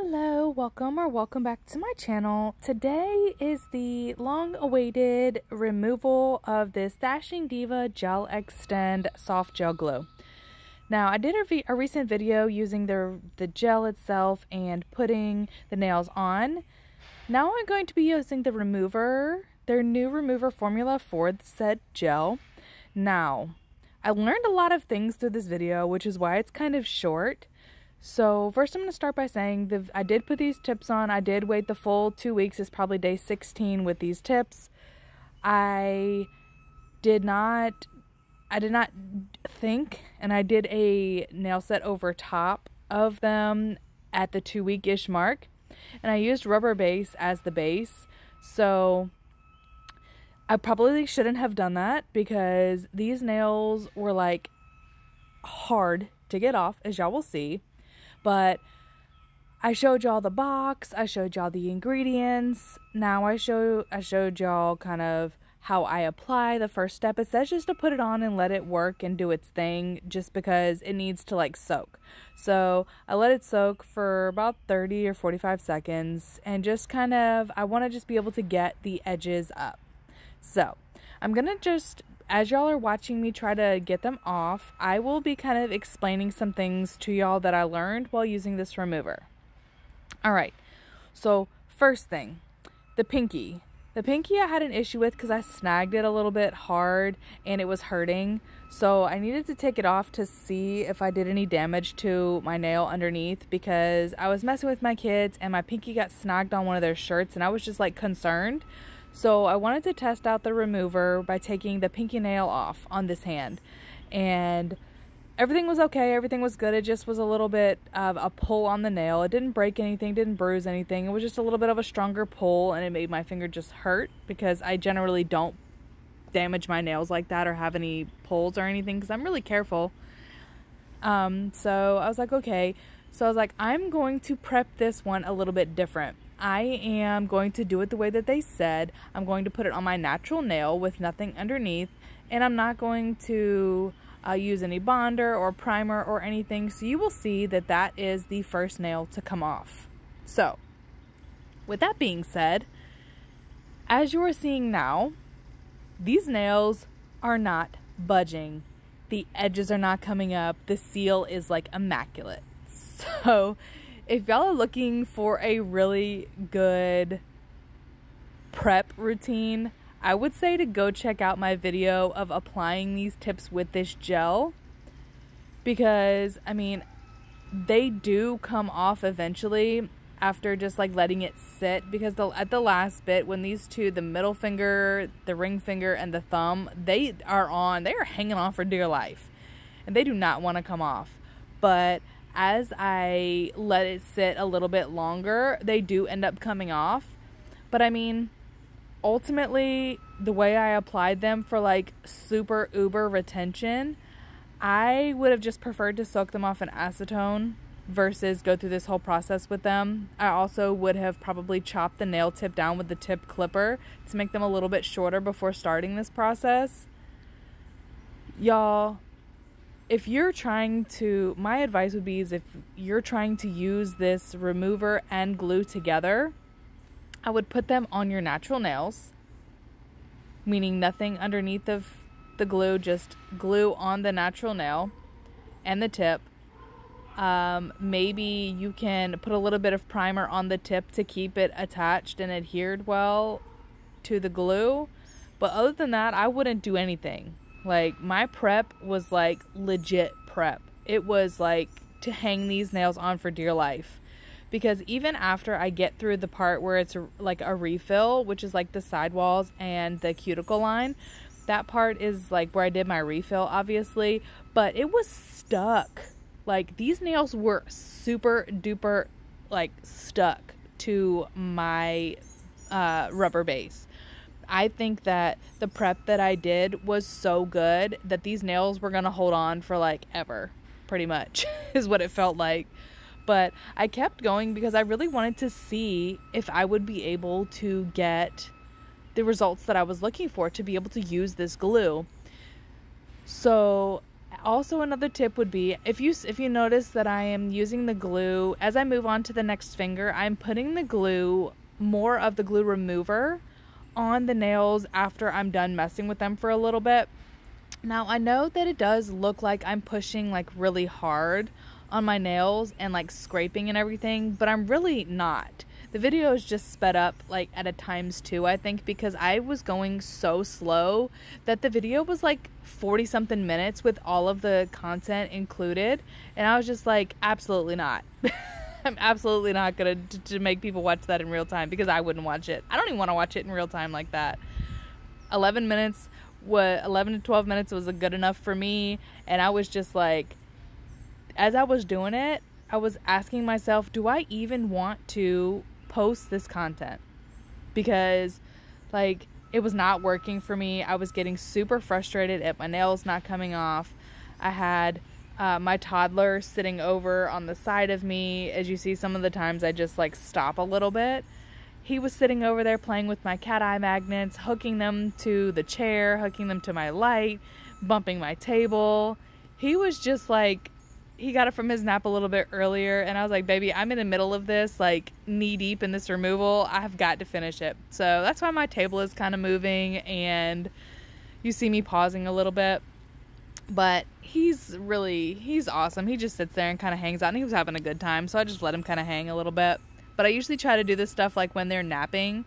Hello, welcome back to my channel. Today is the long-awaited removal of this Dashing Diva Gel Extend Soft Gel Glue. Now, I did a recent video using the gel itself and putting the nails on. Now I'm going to be using the remover, their new remover formula for the said gel. Now, I learned a lot of things through this video, which is why it's kind of short. So first I'm going to start by saying I did put these tips on. I did wait the full 2 weeks. It's probably day 16 with these tips. I did not think, and I did a nail set over top of them at the 2 week-ish mark. And I used rubber base as the base. So I probably shouldn't have done that because these nails were like hard to get off, as y'all will see. But I showed y'all the box, I showed y'all the ingredients. Now I showed y'all kind of how I apply. The first step, it says just to put it on and let it work and do its thing, just because it needs to like soak. So I let it soak for about 30 or 45 seconds and just kind of, I want to just be able to get the edges up. So I'm gonna just, as y'all are watching me try to get them off, I will be kind of explaining some things to y'all that I learned while using this remover. Alright, so first thing, the pinky. The pinky I had an issue with because I snagged it a little bit hard and it was hurting. So I needed to take it off to see if I did any damage to my nail underneath, because I was messing with my kids and my pinky got snagged on one of their shirts and I was just like concerned. So I wanted to test out the remover by taking the pinky nail off on this hand, and everything was okay, everything was good. It just was a little bit of a pull on the nail. It didn't break anything, didn't bruise anything. It was just a little bit of a stronger pull, and it made my finger just hurt because I generally don't damage my nails like that or have any pulls or anything because I'm really careful. So I was like, okay. So I was like, I'm going to prep this one a little bit different. I am going to do it the way that they said. I'm going to put it on my natural nail with nothing underneath, and I'm not going to use any bonder or primer or anything. So you will see that that is the first nail to come off. So with that being said, as you are seeing now, these nails are not budging. The edges are not coming up. The seal is like immaculate. So if y'all are looking for a really good prep routine, I would say to go check out my video of applying these tips with this gel, because I mean, they do come off eventually after just like letting it sit, because at the last bit, when these two, the middle finger, the ring finger, and the thumb, they are hanging on for dear life and they do not want to come off. But as I let it sit a little bit longer, they do end up coming off. But I mean, ultimately, the way I applied them for like super uber retention, I would have just preferred to soak them off in acetone versus go through this whole process with them. I also would have probably chopped the nail tip down with the tip clipper to make them a little bit shorter before starting this process. Y'all, if you're trying to, my advice would be is if you're trying to use this remover and glue together, I would put them on your natural nails, meaning nothing underneath of the glue, just glue on the natural nail and the tip. Maybe you can put a little bit of primer on the tip to keep it attached and adhered well to the glue. But other than that, I wouldn't do anything. Like, my prep was like legit prep. It was like to hang these nails on for dear life. Because even after I get through the part where it's like a refill, which is like the sidewalls and the cuticle line, that part is like where I did my refill, obviously. But it was stuck. Like, these nails were super duper like stuck to my rubber base. I think that the prep that I did was so good that these nails were going to hold on for like ever, pretty much, is what it felt like. But I kept going because I really wanted to see if I would be able to get the results that I was looking for to be able to use this glue. So Also, another tip would be, if you notice that I am using the glue, as I move on to the next finger, I'm putting the glue, more of the glue remover, on the nails after I'm done messing with them for a little bit. Now, I know that it does look like I'm pushing like really hard on my nails and like scraping and everything, but I'm really not. The video is just sped up like at a ×2, I think, because I was going so slow that the video was like 40 something minutes with all of the content included, and I was just like, absolutely not. I'm absolutely not gonna to make people watch that in real time, because I wouldn't watch it. I don't even want to watch it in real time like that. 11 to 12 minutes was good enough for me, and I was just like, as I was doing it, I was asking myself, do I even want to post this content? Because like, it was not working for me. I was getting super frustrated at my nails not coming off. I had my toddler sitting over on the side of me. As you see, some of the times I just like stop a little bit. He was sitting over there playing with my cat eye magnets, hooking them to the chair, hooking them to my light, bumping my table. He was just like, he got it from his nap a little bit earlier, and I was like, baby, I'm in the middle of this, like knee deep in this removal. I have got to finish it. So that's why my table is kind of moving, and you see me pausing a little bit. But he's awesome. He just sits there and kind of hangs out, and he was having a good time, so I just let him kind of hang a little bit. But I usually try to do this stuff like when they're napping,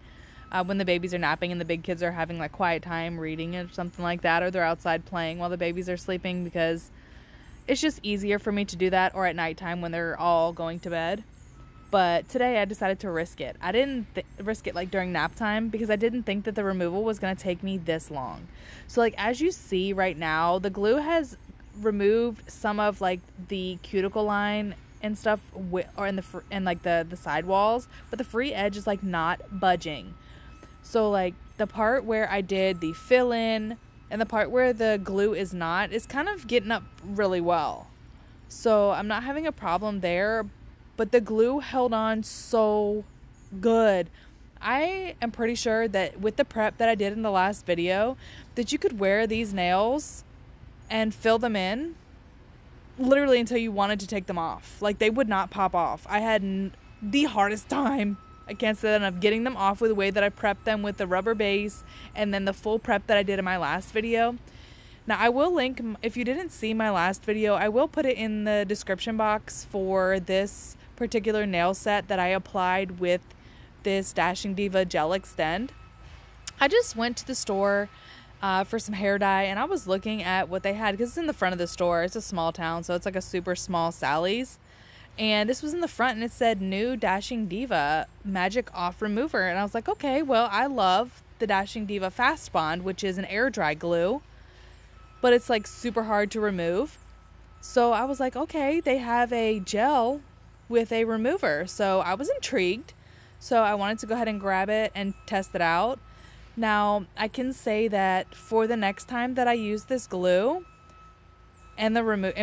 when the babies are napping and the big kids are having like quiet time reading or something like that, or they're outside playing while the babies are sleeping, because it's just easier for me to do that, or at nighttime when they're all going to bed. But today I decided to risk it. I didn't risk it like during nap time, because I didn't think that the removal was going to take me this long. So like, as you see right now, the glue has removed some of like the cuticle line and stuff, or in like the side walls, but the free edge is like not budging. So like, the part where I did the fill in and the part where the glue is not, is kind of getting up really well. So I'm not having a problem there, but the glue held on so good. I am pretty sure that with the prep that I did in the last video, that you could wear these nails and fill them in literally until you wanted to take them off. Like, they would not pop off. I had the hardest time, I can't say that enough, getting them off with the way that I prepped them with the rubber base and then the full prep that I did in my last video. Now, I will link, if you didn't see my last video, I will put it in the description box for this particular nail set that I applied with this Dashing Diva Gel Extend. I just went to the store for some hair dye, and I was looking at what they had, because it's in the front of the store. It's a small town, so it's like a super small Sally's. And this was in the front, and it said new Dashing Diva Magic Off Remover. And I was like, okay, well, I love the Dashing Diva Fast Bond, which is an air dry glue, but it's like super hard to remove. So I was like, okay, they have a gel with a remover. So I was intrigued. So I wanted to go ahead and grab it and test it out. Now, I can say that for the next time that I use this glue and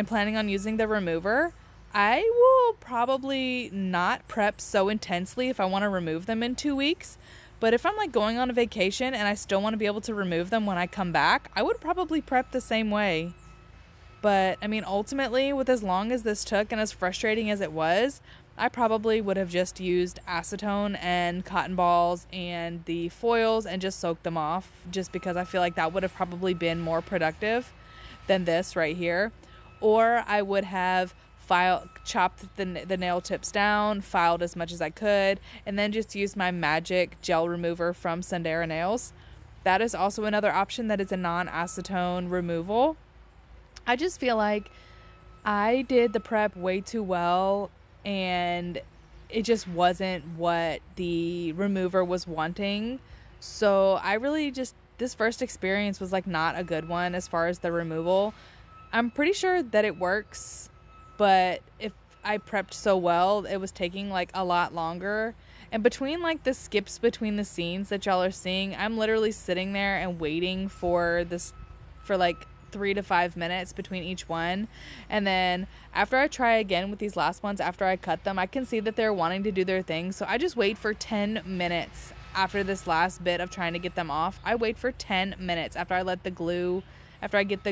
planning on using the remover, I will probably not prep so intensely if I want to remove them in 2 weeks. But if I'm like going on a vacation and I still want to be able to remove them when I come back, I would probably prep the same way. But I mean, ultimately, with as long as this took and as frustrating as it was, I probably would have just used acetone and cotton balls and the foils and just soaked them off, just because I feel like that would have probably been more productive than this right here. Or I would have chopped the nail tips down, filed as much as I could, and then just used my magic gel remover from Sundara nails. That is also another option that is a non-acetone removal. I just feel like I did the prep way too well, and it just wasn't what the remover was wanting. So I really just, this first experience was like not a good one as far as the removal. I'm pretty sure that it works, but if I prepped so well, it was taking like a lot longer. And between like the skips between the scenes that y'all are seeing, I'm literally sitting there and waiting for this for like 3 to 5 minutes between each one. And then after I try again with these last ones, after I cut them, I can see that they're wanting to do their thing. So I just wait for 10 minutes after this last bit of trying to get them off. I wait for 10 minutes after I get the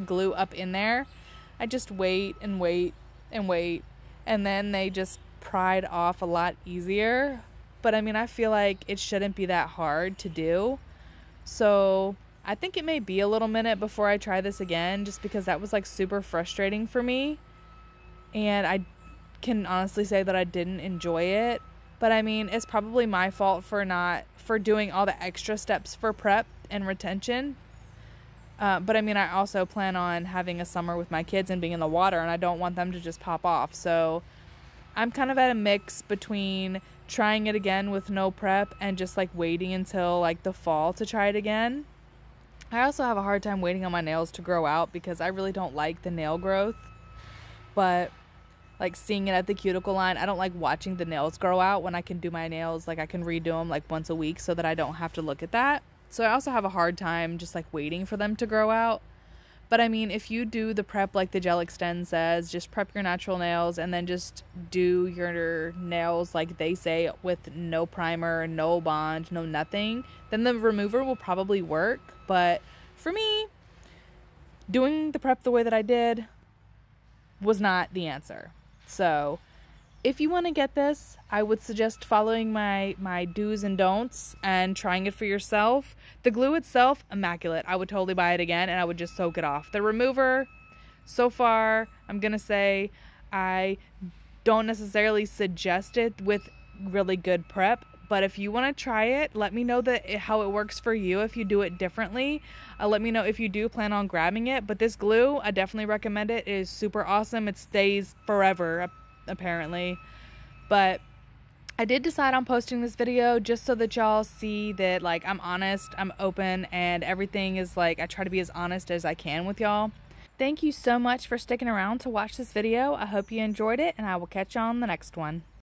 glue up in there. I just wait and wait and wait, and then they just pride off a lot easier. But I mean, I feel like it shouldn't be that hard to do. So I think it may be a little minute before I try this again, just because that was like super frustrating for me. And I can honestly say that I didn't enjoy it. But I mean, it's probably my fault for doing all the extra steps for prep and retention. But I mean, I also plan on having a summer with my kids and being in the water, and I don't want them to just pop off. So I'm kind of at a mix between trying it again with no prep and just like waiting until like the fall to try it again. I also have a hard time waiting on my nails to grow out because I really don't like the nail growth. But like seeing it at the cuticle line, I don't like watching the nails grow out when I can do my nails. Like I can redo them like once a week so that I don't have to look at that. So I also have a hard time just like waiting for them to grow out. But I mean, if you do the prep like the Gel Extend says, just prep your natural nails and then just do your nails like they say, with no primer, no bond, no nothing, then the remover will probably work. But for me, doing the prep the way that I did was not the answer. So if you want to get this, I would suggest following my do's and don'ts and trying it for yourself. The glue itself, immaculate. I would totally buy it again, and I would just soak it off. The remover, so far, I'm going to say I don't necessarily suggest it with really good prep. But if you want to try it, let me know how it works for you if you do it differently. Let me know if you do plan on grabbing it. But this glue, I definitely recommend it. It is super awesome. It stays forever, apparently. But I did decide on posting this video just so that y'all see that like I'm honest, I'm open, and everything is like I try to be as honest as I can with y'all. Thank you so much for sticking around to watch this video. I hope you enjoyed it, and I will catch you on the next one.